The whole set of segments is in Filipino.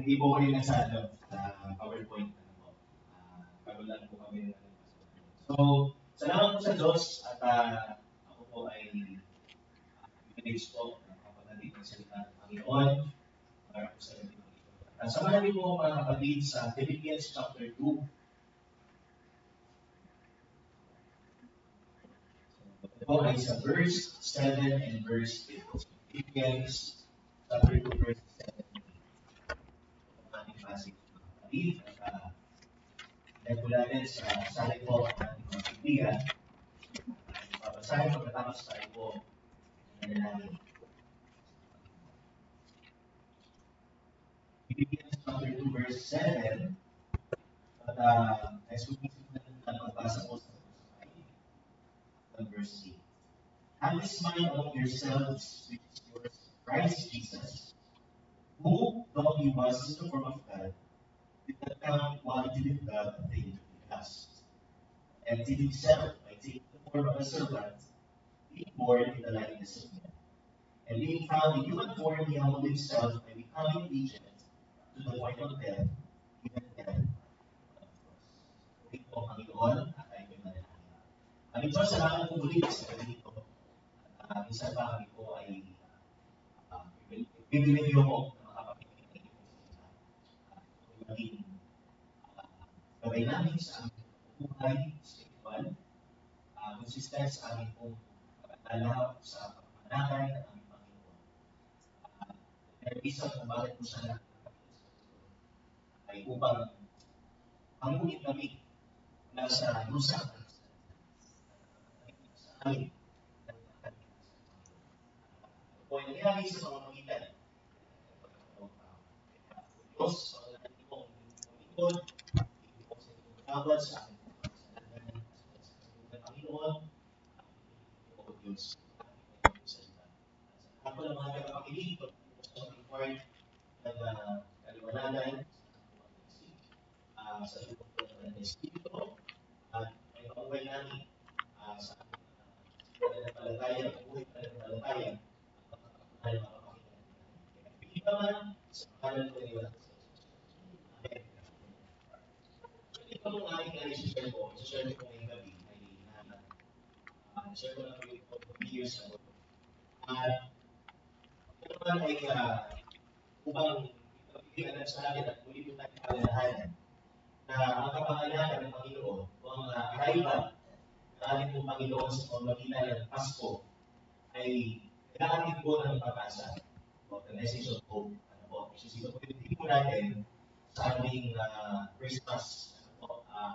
hindi po kayo nasa PowerPoint. Bago lang po kami. So, salamat po sa Diyos at ako po ay privilege po na kapatid ng salita ng Panginoon para po sa inyo. Samahan niyo po mga kapatid sa Philippians chapter 2. Ito po ay sa verse 7 and verse 8. Philippians chapter 2 verse 7 and 8. Ang ating passage mga kapatid. At po natin sa salin po ang ating mga Biblia. Babasahin pagkatapos tayo po ng natin. Philippians chapter 2 verse 7. At as we continue na magbasa po sa verse 8. Have this mind among yourselves, which is yours, Christ Jesus, who, though he was in the form of God, did not count equality with God a thing to be grasped, and emptied himself by taking the form of a servant, being born in the likeness of men. And being found in human form, he humbled himself by becoming obedient to the point of death, even death on the cross. Ito po, Panginoon, at tayo manalangin. Aming Diyos, salamat po muli sa ganito. Minsan pa kami po ay bibigyan niyo po ng makapakinig ng maging gabay namin sa aming buhay, spiritual, consistent sa aming pong pag-alala sa pagmamanakan ng aming Panginoon. Pero isang kung bakit po siya ay upang pangunin kami nasa lusa sa amin. O nangyari sa pamamagitan ng Diyos, sa kanilang pong Panginoon, hindi po sa inyong tawad sa aking kasalanan, sa Panginoon, hindi po Diyos, sa lahat po ng mga tagapakinig, sa report ng kaliwanagan, sa lupot ng Espiritu, at may pauwi namin sa pananampalataya, buhay pananampalataya, ay mapapakita. Hindi naman sa pangalan ko nila. Amen. Ito ang aking i-share ko. I-share ko ngayong gabi ay share ko na po ito 2 years ago. At ito naman ay upang ipagpilihan sa akin at muli po tayo palalahanan na ang kapanganakan ng Panginoon o ang arrival ng ating pong Panginoon sa pamamagitan ng Pasko ay kailangan po ng pag-asa o the message of hope. Ano po? Ito po yung tipo natin sa aming Christmas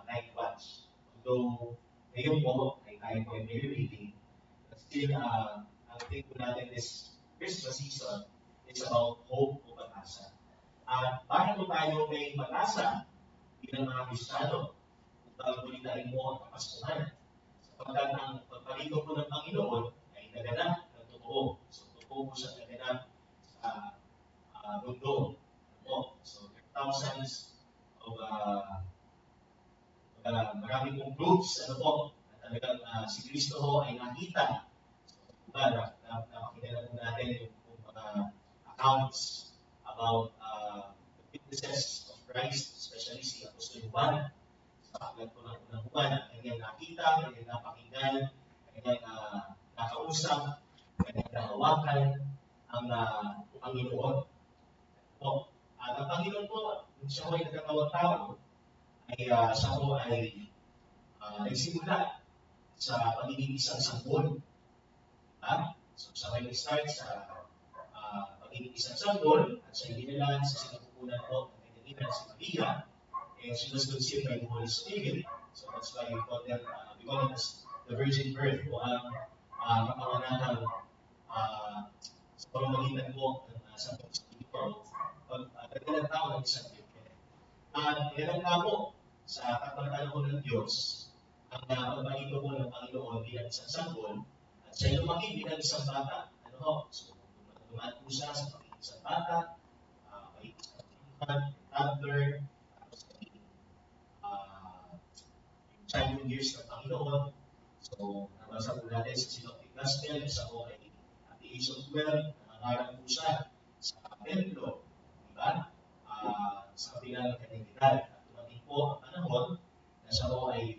night watch. Although ngayon po ay tayo po ay may reading, but still ang tipo natin this Christmas season is about hope o pag-asa. At bakit po tayo may pag-asa bilang mga Kristiyano upang bulitain mo ang kapaskuhan? Sapagkat ang pagpalito po ng Panginoon ay naganap ng totoo. So, totoo po siya naganap sa mundo. So, there are thousands of marami pong groups, na talagang si Kristo ho ay nakita. So, nakakita na po natin yung mga accounts about the witnesses of Christ, especially si Apostol Juan. Sa aklat po ng unang Juan, kanyang nakita, kanyang napakinggan, kanyang nakausap, kanyang nahawakan ang Panginoon. Ang Panginoon po, siya ko ay nagkatawang tao, ay siya ko ay nagsimula sa pagiging isang sanggol. So siya ay nag-start sa pagiging isang sanggol at siya dinala sa sinapupunan po ng kanyang si Maria, and she was conceived by the Holy Spirit. So that's why we call it as the virgin birth o ang kapanganakan sa pamamagitan po ng Santong Espiritu. Pagdalang tao ng isang Virgen. At ilang po sa pagpapalako ng Diyos ang pagpalito po ng Panginoon bilang isang sanggol at siya lumaki bilang isang bata. So, dumaan po siya sa pagiging isang bata, pagiging isang toddler, tapos pagiging childhood years ng Panginoon. So, nabasa po natin sa Synoptic Gospel, isa po ay at the age of 12, nangangarap po siya sa templo. Diba? sa kabila ng kanyang edad. At dumating po ang panahon na siya po ay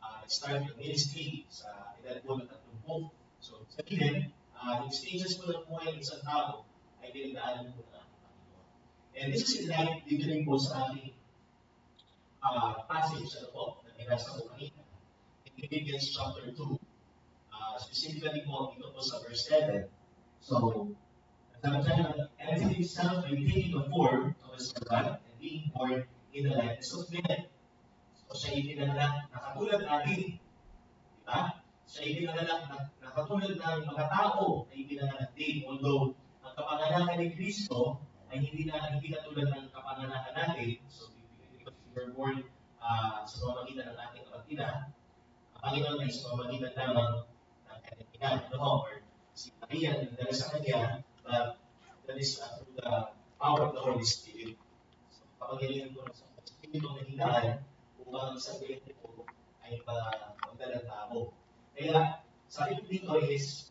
nag-start yung ministry sa edad po ng 30. So, sabihin, yung stages po ng buhay ng isang tao ay pinagdaanan po ng ating Panginoon. And this is in line dito rin po sa ating passage po na binasa ko kanina. In Philippians chapter 2, specifically po dito po sa verse 7. So, as himself by taking the form of a servant and being born in the likeness of men. So, siya ipinanganak na katulad natin. Diba? Siya ipinanganak na katulad ng mga tao na ipinanganak din. Although, ang kapanganakan ni Kristo ay hindi katulad ng kapanganakan natin. So, because we were born sa pamamagitan ng ating kapag ina, ang Panginoon ay sa pamamagitan lamang ng kanyang ina, or si Maria, nagdala sa kanya, but that is through the power of the Holy Spirit. So, kapag po sa Espiritu ng hindaan, upang ang isang Pilipino po ay magdalang tao. Kaya, sabi ko dito is,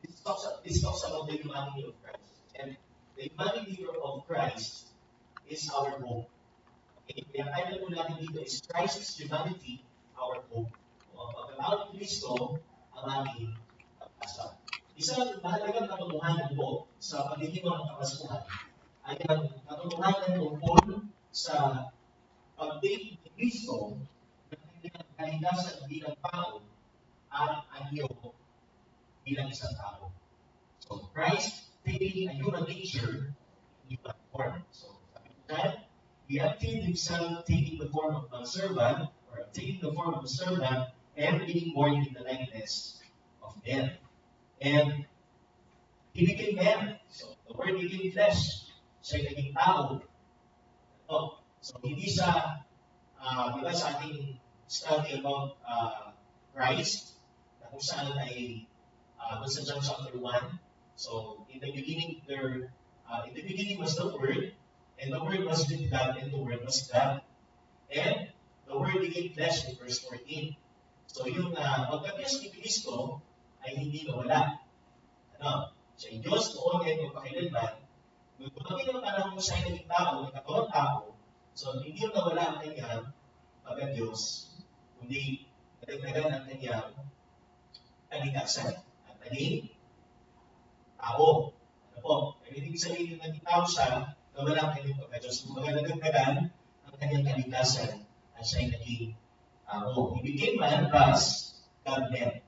this talks about the humanity of Christ. And the humanity of Christ is our hope. Okay? Kaya title po natin dito is Christ's humanity, our hope. O, pagkatawag ni Kristo, ang ating pag-asa. Isang mahalagang katotohanan po sa pagdiriwang ng Kapaskuhan ay ang katotohanan tungkol sa pag-take ni Kristo ng kanyang kaligtasan bilang tao at anyo bilang isang tao. So, Christ taking a human nature in human form. So, sabi ko dyan, He emptied Himself taking the form of a servant, or taking the form of a servant, and being born in the likeness of men. And He became man. So, the Word became flesh. Siya naging tao. So, hindi siya, diba sa ating study about Christ, na kung saan ay doon sa John chapter 1. So, in the beginning was the Word, and the Word was with God, and the Word was God. And the Word became flesh in verse 14. So, yung pagka-Diyos ni Kristo ay hindi nawala. Siya yung Diyos noon ngayon magpakailanman. Nung dumating ang panahon siya ay naging tao, nagkatawang tao, so hindi yung nawala ang kanyang pagka-Diyos, kundi nadagdagan ang kanyang kaligtasan at naging tao. Ano po? Kaya ibig sabihin yung naging tao siya, nawala ang kanyang pagka-Diyos. Kung nadagdagan ang kanyang kaligtasan at siya ay naging tao. He became man, thus God man.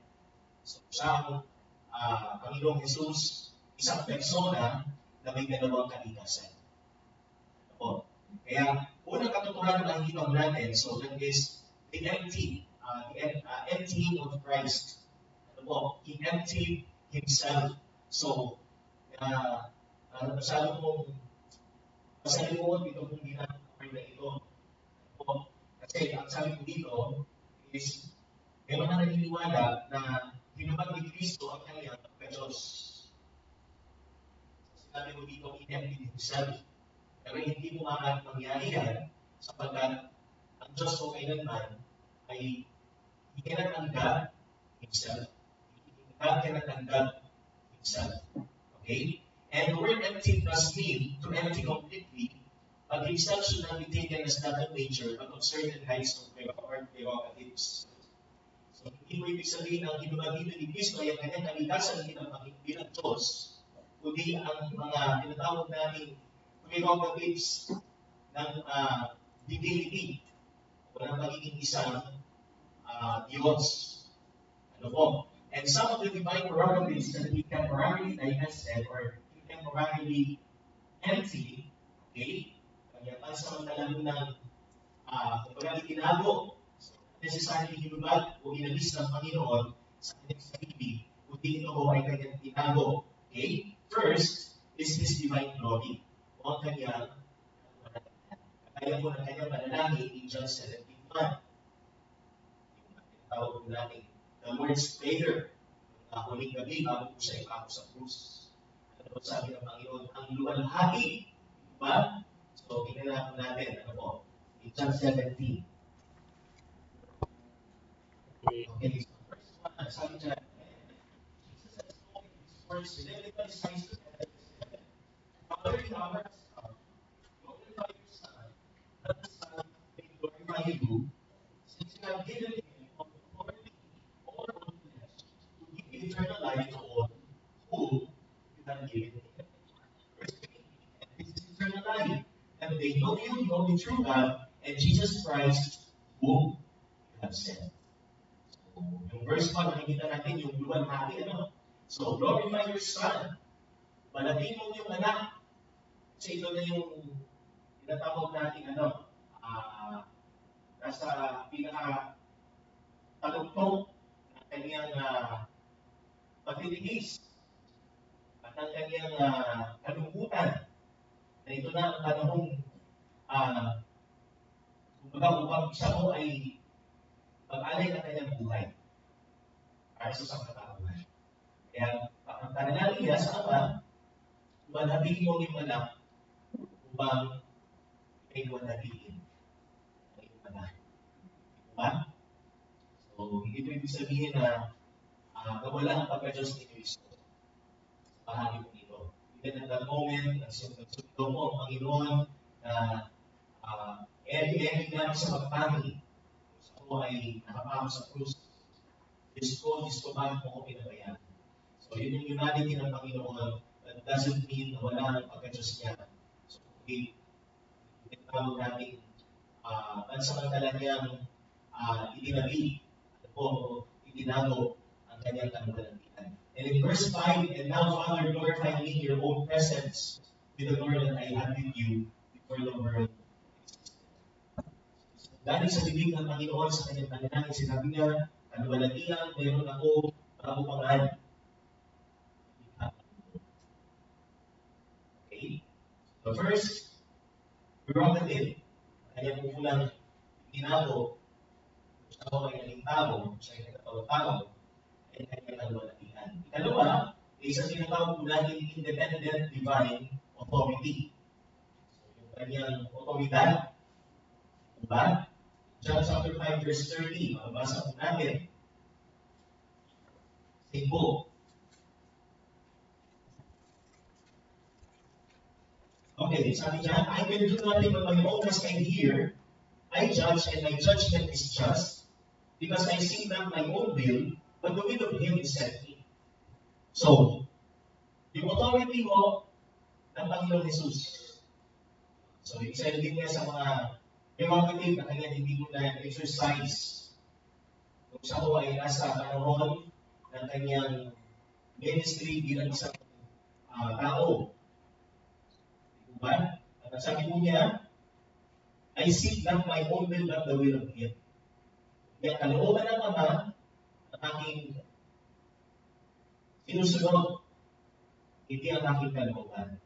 So siya ang Panginoong Jesus, isang persona na may dalawang kaligtasan. Ano? Kaya, unang katotohanan na nakikita natin, so that is the emptying of Christ. Ano po? He emptied Himself. So, masyado mong masalimuot ito kung ginagawa na ito. Ano? Kasi, ang sabi ko dito is, meron na naniniwala na hinubad ni Kristo ang kanyang pagka-Diyos. Sinabi mo dito, He emptied Himself. Pero hindi mo maaaring mangyari yan sapagkat ang Diyos o kailanman ay He cannot undone Himself. God cannot undone Himself. Okay? And the word empty does mean to empty completely, but Himself should not be taken as that of nature, but of certain heights of prerogatives. So, hindi mo ibig sabihin ang hinubad dito ni Kristo ay ang kanyang kaligtasan bilang Diyos, kundi ang mga tinatawag namin prerogatives ng divinity o ng pagiging isang Diyos. Ano po? And some of the divine prerogatives that we temporarily divested or temporarily empty, okay? Kaya pansamantala mo ng kapag itinago, necessarily hinubad o inalis ng Panginoon sa kanyang sarili, kundi ito ay kanyang tinago. Okay? First is His divine glory. O ang kanyang kaya po ng kanyang panalangin in John 17:1. Tawag po natin the Lord's Prayer. Huling gabi bago po siya ipako sa krus. Ano po sabi ng Panginoon? Ang luwalhati. Diba? So, tingnan natin. Ano po? In John 17. Okay, so first one, sabi dyan, Jesus has spoken His words with everybody signs to heaven. Father, in our hearts, glorify your Son, mga Hebrew, since you have given him authority over all flesh, to give eternal life to all who you have given him. Verse 3, and this is eternal life, and they know you, the only true God, and Jesus Christ, whom you have sent. So, yung verse 1, nakikita natin yung luwalhati, ano? So, glorify your Son. Palating mo yung anak. Kasi ito na yung tinatawag natin, nasa pinaka-talugtong ng kanyang pagtitiis at ng kanyang kalungkutan. Na ito na ang panahong upang siya mo ay mag-alay ng kanyang buhay para sa sangkatauhan. Kaya, ang panalangin niya sa Ama, manabigin mo yung anak upang may manabigin ang iyong anak. Diba? So, ito ibig sabihin na nawala ang pagka-Diyos ni Cristo sa bahagi mo ito. Even at that moment, nagsundo mo ang Panginoon na every namin sa magpani, sa ako ay nakapako sa krus. Diyos ko, bakit mo ko pinabayaan? So, yun yung humanity ng Panginoon. That doesn't mean na wala ang pagka-Diyos niya. So, tinatawag natin pansamantala niyang itinabi itinago ang kanyang kaluwalhatian. And in verse 5, and now, Father, glorify me in your own presence with the glory that I had with you before the world existed. So, dahil sa bibig ng Panginoon sa kanyang panalangin, sinabi niya, kaluwalhatian, meron ako bago pangalan. Okay? So first, prerogative. Kanyang pupulang tinago, siya ko ay naging tao, siya ay nagkatawang tao, ay kanyang kaluwalhatian. Ikalawa, ay sa tinatawag po natin independent divine authority. So, yung kanyang otoridad, diba? John chapter 5 verse 30, mababasa po natin. Same po. Okay, sabi niya, I can do nothing but my own as I hear. I judge, and my judgment is just, because I seek not my own will, but the will of Him who sent me. So, yung authority mo ng Panginoon Jesus. So, isa din niya sa mga prerogative na kanya hindi mo na exercise. Kung siya ko ay nasa panahon ng kanyang ministry bilang isang tao. Diba? At sabi mo niya, I seek not my own will, but the will of Him. Kaya kalooban ng Ama, ang aking sinusunod, hindi ang aking kalooban.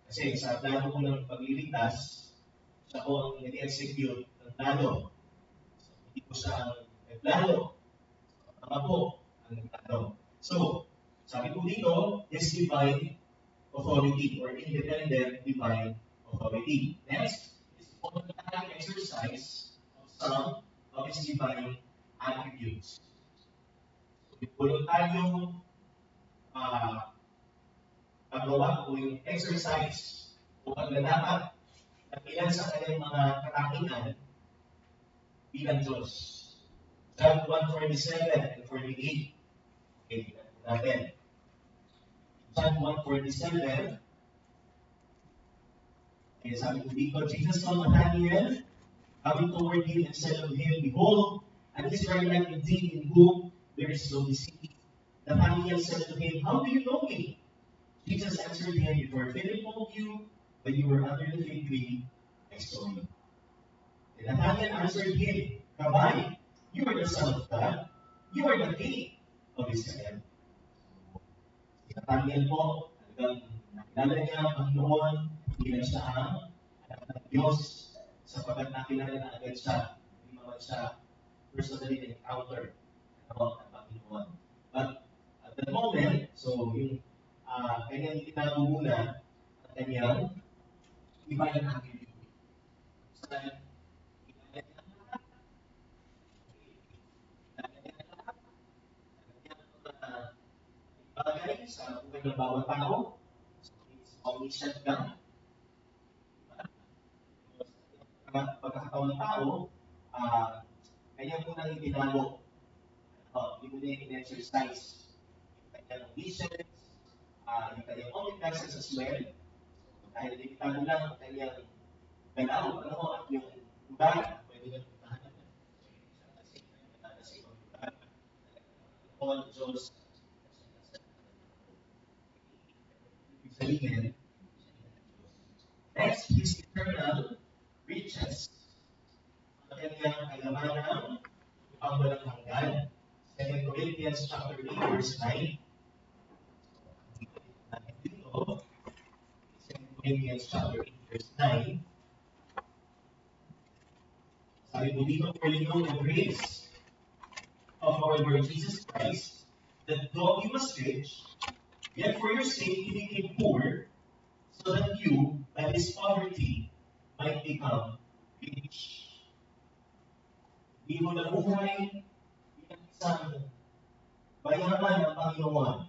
Kasi sa plano ko ng pagliligtas, siya ko ang nag-execute ng plano. So, hindi ko siya ang nagplano. Ama po ang nagplano. So, sabi ko dito, is divine authority or independent divine authority. Next, is automatic exercise of some of His divine attributes. So, yung voluntaryong paggawa o yung exercise o paglalakad ng ilan sa kanyang mga katangian bilang Diyos. John 1:47 and 48. Okay, natin. John 1:47. Okay, sabi ko dito, Jesus saw Nathanael coming toward him and said unto him, Behold, an Israelite indeed in whom there is no deceit. Nathanael said to him, How do you know me? Jesus answered him, Before Philip told you, when you were under the fig tree, I saw you. And Nathanael answered him, Rabbi, you are the Son of God. You are the King of Israel. Si Nathanael po, hanggang nakilala niya ang Panginoon, bilang siya ang anak ng Diyos, sapagkat nakilala na agad siya, hindi naman siya personally encounter about ang Panginoon. But at the moment, so yung kanyang itinago muna ang kanyang divine attribute. Sa bagay sa buhay ng bawat tao, so it's omniscient God. pagkakataon ng tao, kanya po nang itinago, hindi mo na in-exercise yung kanyang visions, yung kanyang omnipresence as well. So, dahil limitado lang ang kanyang galaw, at yung lugar, pwede na puntahan naman. So, sa ibang lugar, all Diyos, ibig sabihin, next, His eternal riches. Ang kanyang kayamanan upang walang hanggan. 2 Corinthians chapter 8, verse 9. Dito, 2 Corinthians chapter 8, verse 9. Sabi po dito, for you know the grace of our Lord Jesus Christ, that though he was rich, yet for your sake he became poor, so that you, by his poverty, might become rich. Hindi mo nabuhay bilang isang bayaman ng Panginoon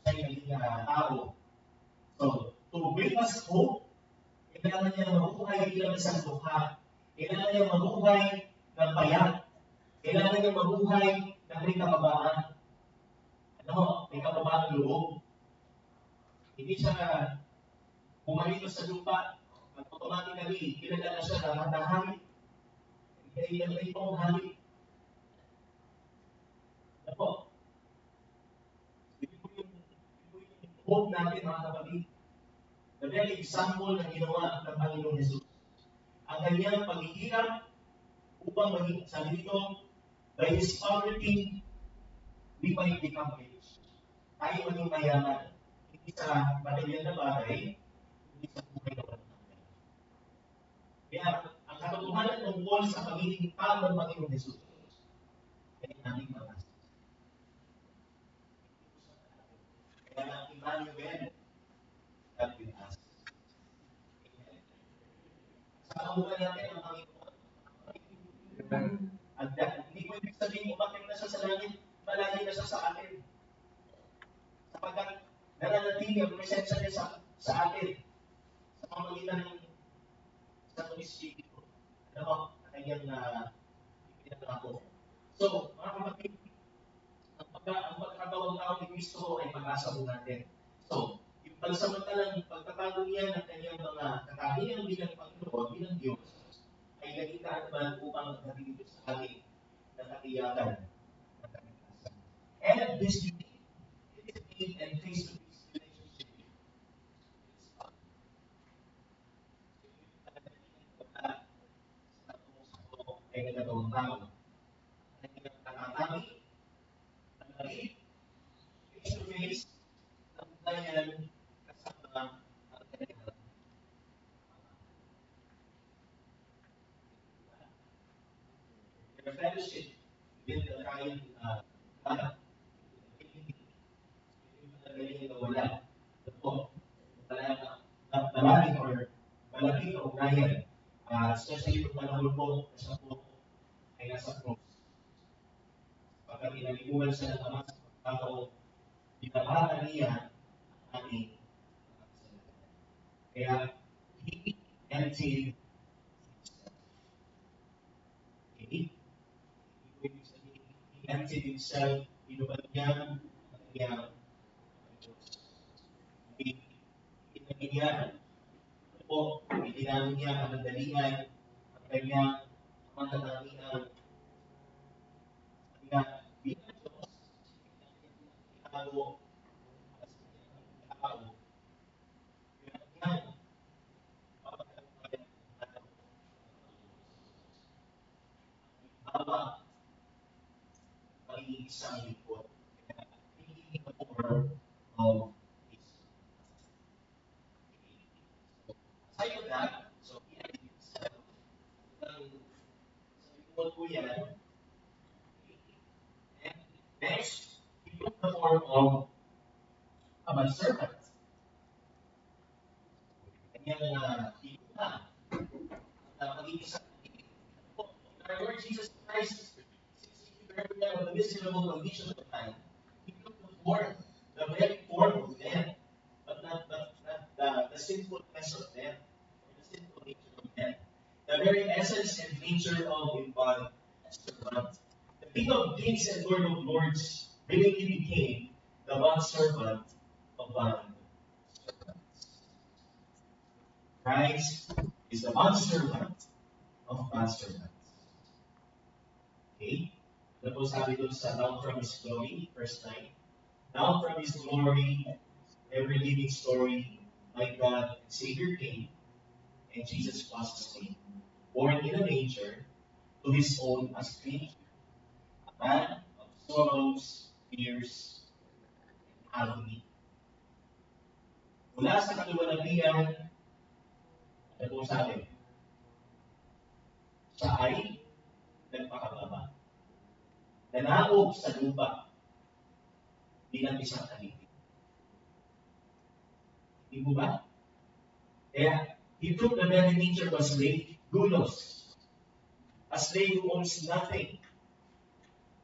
sa naging tao. So, to bring us hope, kailangan niya mabuhay bilang isang dukha. Kailangan niya mabuhay ng payat. Kailangan niya mabuhay ng may kababaan. May kababaan loob. Hindi siya pumalito sa lupa. Automatically, kilala na siya ng mga hari. Hindi niya may itong hari. Ito po yung hope natin, mga kapatid. The very example na ginawa ng Panginoon Jesus. Ang kanyang paghihirap upang maging, sabi dito, by His poverty, we might become rich. Tayo maging mayaman. Hindi sa material na bagay, hindi sa buhay na walang hanggan. Kaya, ang katotohanan tungkol sa pagiging tao ng Panginoon Jesus ay aming malas. Kaya, Emmanuel, God with us. Sa kabuhay natin ang Panginoon. At hindi ko ibig sabihin umakit na siya sa langit, malayo na siya sa atin. Sapagkat nananatili ang presensya niya sa atin sa pamagitan ng sa Espiritu. Ang kanyang ipinagako. So, mga kapatid, ang pagkakatawang tao ni Kristo ay pag-asa po natin. So, yung pansamantalang pagtatago niya ng kanyang mga kakahiyan bilang Panginoon, bilang Diyos, ay nagitaan naman upang maghatid sa ating nakatiyakan ng kaligtasan. And this unique and face-to-face relationship ay nagkatawang tao. Ang nakatami, ang nalip, face-to-face, ang bayan kasama ang kanyang fellowship with the kind God, hindi na wala. Ito, malaking or malaking na ugnayan. Especially kung panahon po, na siya po ay nasa cross. Pagkat inaliguan siya ng Ama sa pagkatao, binabaan niya ang ating kasalanan. Kaya, he emptied himself. Okay? He emptied himself, inuban niya ang kanyang pinagigyan. Po, itinalo niya ang nagdalingan, ang kanyang mga katangian. Kaya, bilang Diyos, itinago as kanyang tao, pinagyan, pagkakatayan ng bawa, magiging isang lingkod. Kaya, hindi ka more of His. Aside from that, so he had himself, sa lingkod po yan, and next, he took the form of a manservant. Kanyang inuha na magiging sa our Lord Jesus Christ, since he prepared the miserable condition of man, he took the very form of man, but not the sinfulness of man, or the sinful nature of man. The essence and nature of a bond servant. The King of Kings and Lord of Lords really became the bond servant of bond servants. Christ is the bond servant of bond servants. Okay? Ano po sabi doon sa Down from His Glory, verse 9? Down from His glory, every living story, my God and Savior came, and Jesus was slain, born in a manger, to His own as stranger, a man of sorrows, fears, and agony. Mula sa kaluwalhatian, ano po sabi? Siya ay nagpakababa. Nanaog sa lupa bilang isang alipin. Hindi po ba? Kaya, He took the very nature of a slave, gulos. A slave who owns nothing.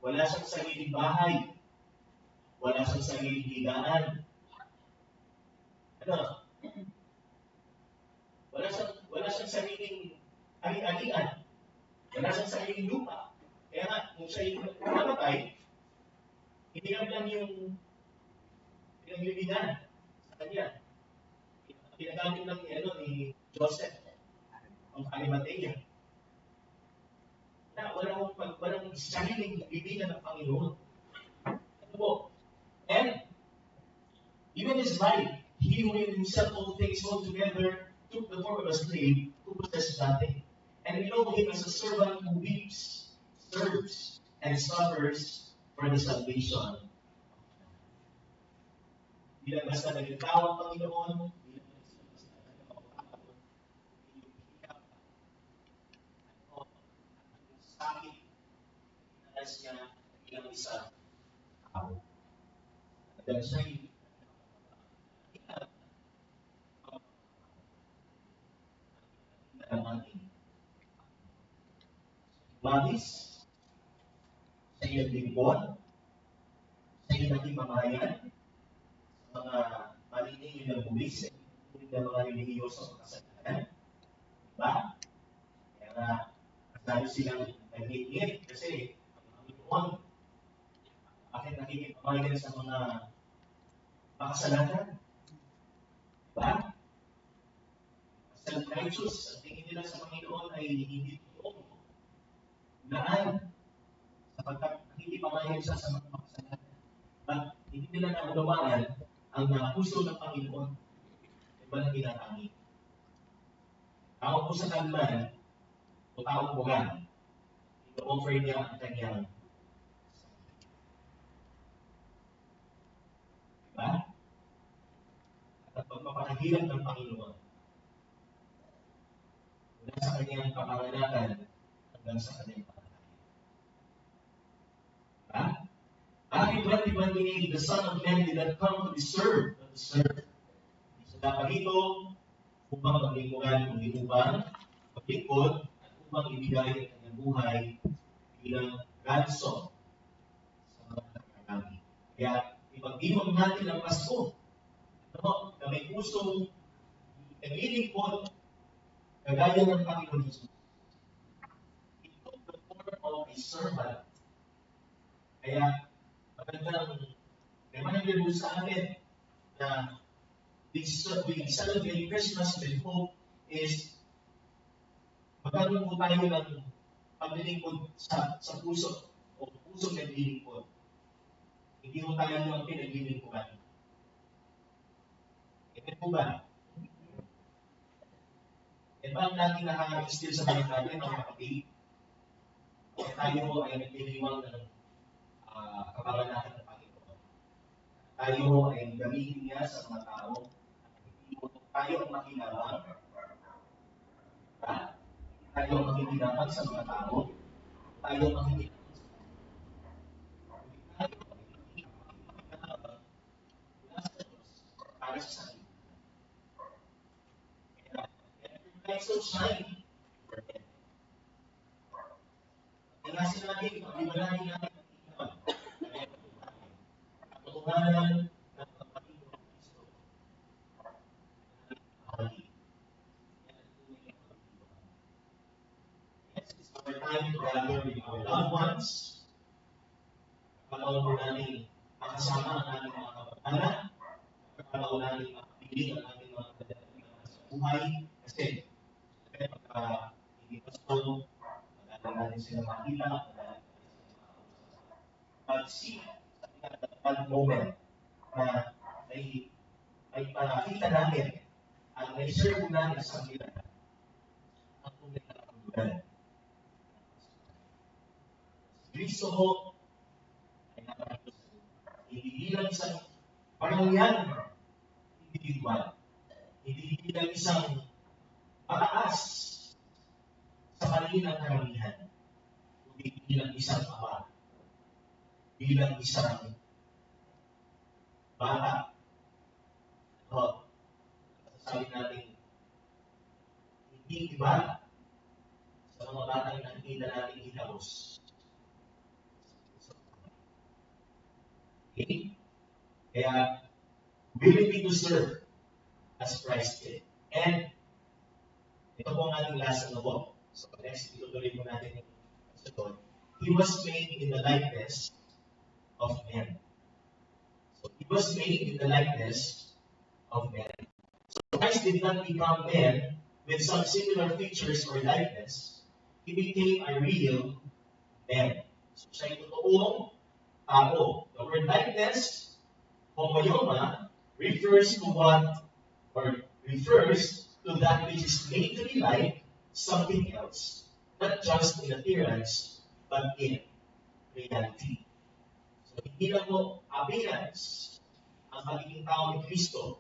Wala siyang sariling bahay. Wala siyang sariling higaan. Ano? Wala siyang sariling ari-arian. Wala siyang sariling lupa. Kaya nga, kung siya'y namatay, hindi lang yung pinaglilinan sa kanya. Pinagamit lang ni Joseph ang Arimathea. Na walang sariling bibigan ng Panginoon. Ano po? And even His life, He who in Himself all things all together took the form of a slave who possessed nothing. And we know Him as a servant who weeps, serves, and suffers for the salvation. Hindi lang basta naging tao ang Panginoon, sakit, inalas niya bilang isang tao. Dahil siya'y bagis, sa iyong lingkod, sa iyong naging mamayan, sa mga malining yung buwis, sa mga religyoso kasalanan. Diba? Kaya nga, sabi silang nag-iit kasi ang Panginoon, bakit nakikipamayan sa mga makasalanan? Diba? Self-righteous, ang tingin nila sa Panginoon ay hindi totoo. Gaan, sapagkat nakikipamayan siya sa mga makasalanan. But hindi nila naunawaan ang puso ng Panginoon. Diba na tinatangi? Tao po sa kanman, o taong bugan, ino-offer niya ang kanyang diba? At pagpapakahilang ng Panginoon mula sa kanyang kapanganakan hanggang sa kanyang panganakan. Diba? Matthew 20:28, the Son of Man did not come to be served, but to serve. Isa dapat dito, upang maglingkuran, kundi upang maglingkod, at upang ibigay ang kanyang buhay bilang ransom sa mga nakarami. Kaya, ipag-iwag natin ang Pasko. Na may pusong naglilingkod, kagaya ng Panginoon Jesus. He took the form of a servant. Kaya, magandang reminder mo sa atin na we celebrate Christmas with hope is magkaroon po tayo ng paglilingkod sa puso o pusong naglilingkod. Hindi mo tayo ng pinaglilingkudan. Ito po ba? Yan ba ang natin nakaka-instill sa mga natin, mga kapatid? Tayo ay nagdiriwang ng kapanganakan ng Panginoon. Tayo ay gamitin niya sa mga tao. Tayo ang makinabang. Tayo ang makikinabang sa mga tao. Tayo ang makikinabang sa mga tao. Tayo ang makikinabang mula sa Diyos para sa sarili. Kaya, every light so shine for them. Kailangan natin, pag-iwalahin natin ang ikaw. Kaya po natin. Ang katuhanan ng kapatid ng Kristo. Ang kahali. time to gather with our loved ones. Pagkakataon po natin makasama ang ating mga kapag-anak. Pagkakataon natin makapiling ang ating mga kapag-anak sa buhay. Kasi, pagka hindi pasto, madali natin sila makita, madali natin sila makausap. But see, sa that moment, na may pakita natin at may share natin sa kanila ang tunay na kapuluran. Kristo ho ay nakakita sa hindi bilang isang pangyayari individual, hindi bilang isang pataas sa paningin ng karamihan, kundi bilang isang ama, bilang isang bata. Sasabi natin, hindi iba sa mga batang nakikita natin hinabos. Okay? Kaya, willing to serve as Christ did. And, ito po ang ating last na po. So, next, itutuloy mo natin yung sagot. He was made in the likeness of men. So, he was made in the likeness of men. So, Christ did not become man with some similar features or likeness. He became a real man. So, siya yung totoong tao. The word likeness, homoioma, refers to that which is made to be like something else, not just in appearance, but in reality. So, hindi lang po appearance ang pagiging tao ni Kristo.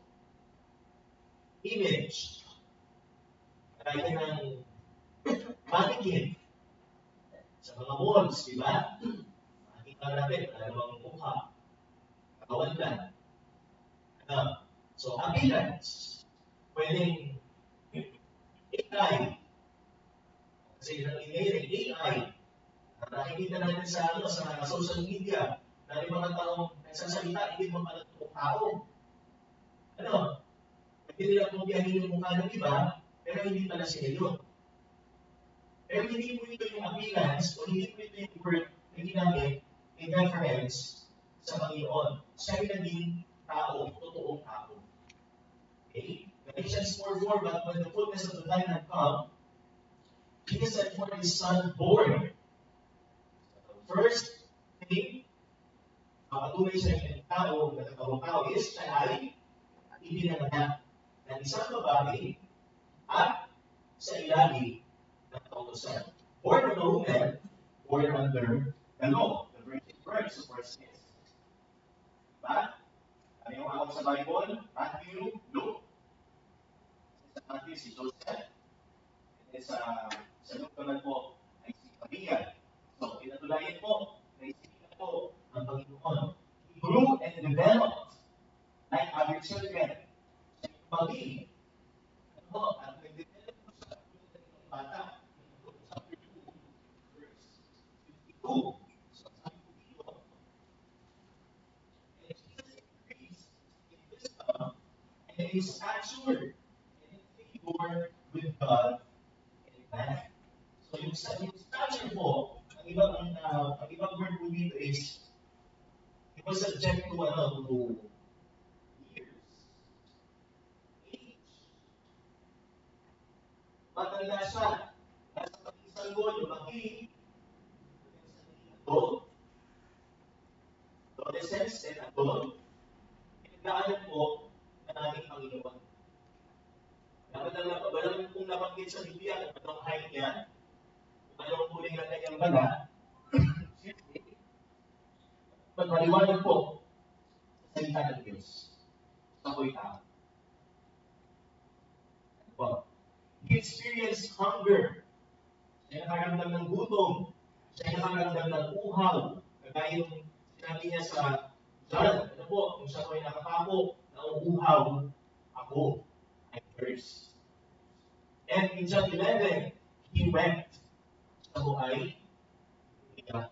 Image, kaya ng mannequin sa mga malls, di ba? Makikita natin, dalawang mukha, katawan lang. So, appearance, pwedeng AI, kasi ilang AI, nakikita natin sa social media, na yung mga taong nagsasalita, hindi mo pala itong tao. Pwede nila kung biyahin yung mukha ng iba, pero hindi pala sila yun. Pero hindi po ito yung appearance, o hindi po ito yung word na ginamit in reference sa Panginoon. Siya yung naging tao, totoong tao. Okay? Galatians 4:4, but when the fullness of the time had come, He sent forth His Son born. First thing, patunay siya ng tao, nagkatawang tao is, siya ay ibinanganak ng isang babae at sa ilalim ng kautusan. Born of a woman, born under the law, the virgin birth, so first is. Diba? Ano yung ako sa Bible? Matthew, Luke. Sa Matthew, si Joseph. And then sa Luke naman po, ay si Maria. So, pinatulayan po, naisipin po ang Panginoon. He grew and developed like other children. Siya yung pag-ibig. At nag-develop po siya ng bata. Chapter 2, verse 52. So, sabi po dito, and Jesus increased in wisdom and in stature and in favor with God and man. So, yung stature po, ang ibang word po dito is, it was subject to years, age. Matanda siya. Nasa pag-isang gol, lumaki. Adult. Adolescence and adult. Pinagdaanan po ng ating Panginoon. Walang kung nabanggit sa Biblia kung anong height niya, kung anong kuling ng kanyang bala. Maliwanag po sa salita ng Diyos. Sa ako'y tao. He experienced hunger. Siya nakaramdam ng gutom. Siya nakaramdam ng uhaw. Kagaya yung sinabi niya sa John, kung siya ko'y nakatapo, nauuhaw ako. I thirst. And in John 11, he wept. Siya ko ay umiyak.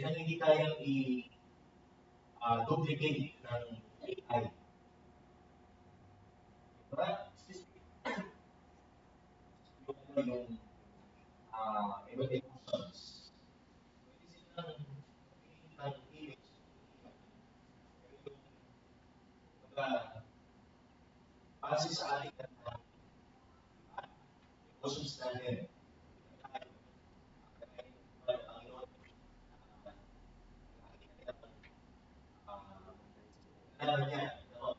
Yan ang hindi kayang duplicate ng AI. Diba? iba yung iba't emotions. Pwede silang ng image. Pero yung base sa ating emotions natin, alam niya, no?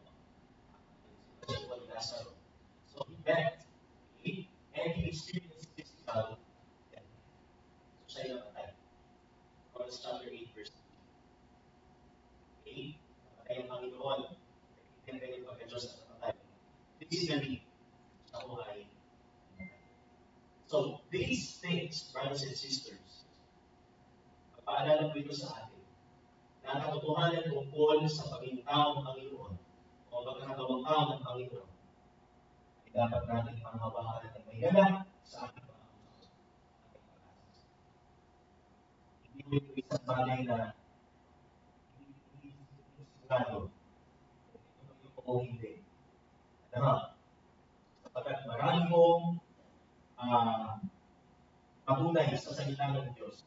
So he met, and he experienced physical death. So siya yung namatay. Romans chapter 8, verse 8, namatay ang Panginoon. Hindi na yung pagka-Diyos na namatay. Physically, siya po ay namatay. So, these things, brothers and sisters, paalala ko ito sa atin, na ang katotohanan tungkol sa pagiging tao ng Panginoon o pagkakatawang tao ng Panginoon ay dapat natin panghawakan at may galak sa ating mga puso. Hindi mo ito isang bagay na hindi sigurado kung ito o hindi. Ano? Sapagkat marami mong patunay sa salita ng Diyos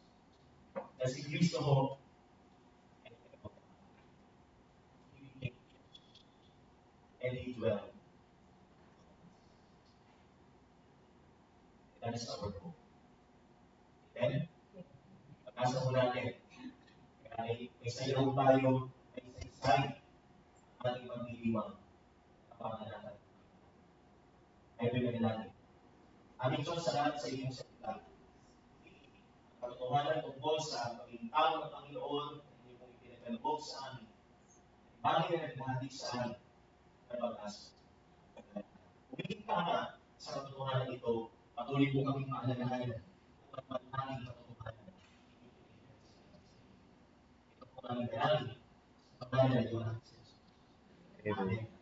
na si Kristo ho and He dwell. That is our hope. Amen? Pag-asa mo natin. Kaya may sayaw tayo, may saysay ang ating pagdiriwang ang pangalan. Ay pinagalanin. Aming Diyos, salamat sa iyong salita. Ang katotohanan tungkol sa pagiging tao ng Panginoon, hindi mong ipinagalubog sa amin. Bagay na naghahatid sa amin ng pag-asa. Umigit ka nga sa katotohanan ito, patuloy po kaming maalalahanan at manhaling katotohanan. Ito po aming dalangin sa pangalan ng Diyos. Amen.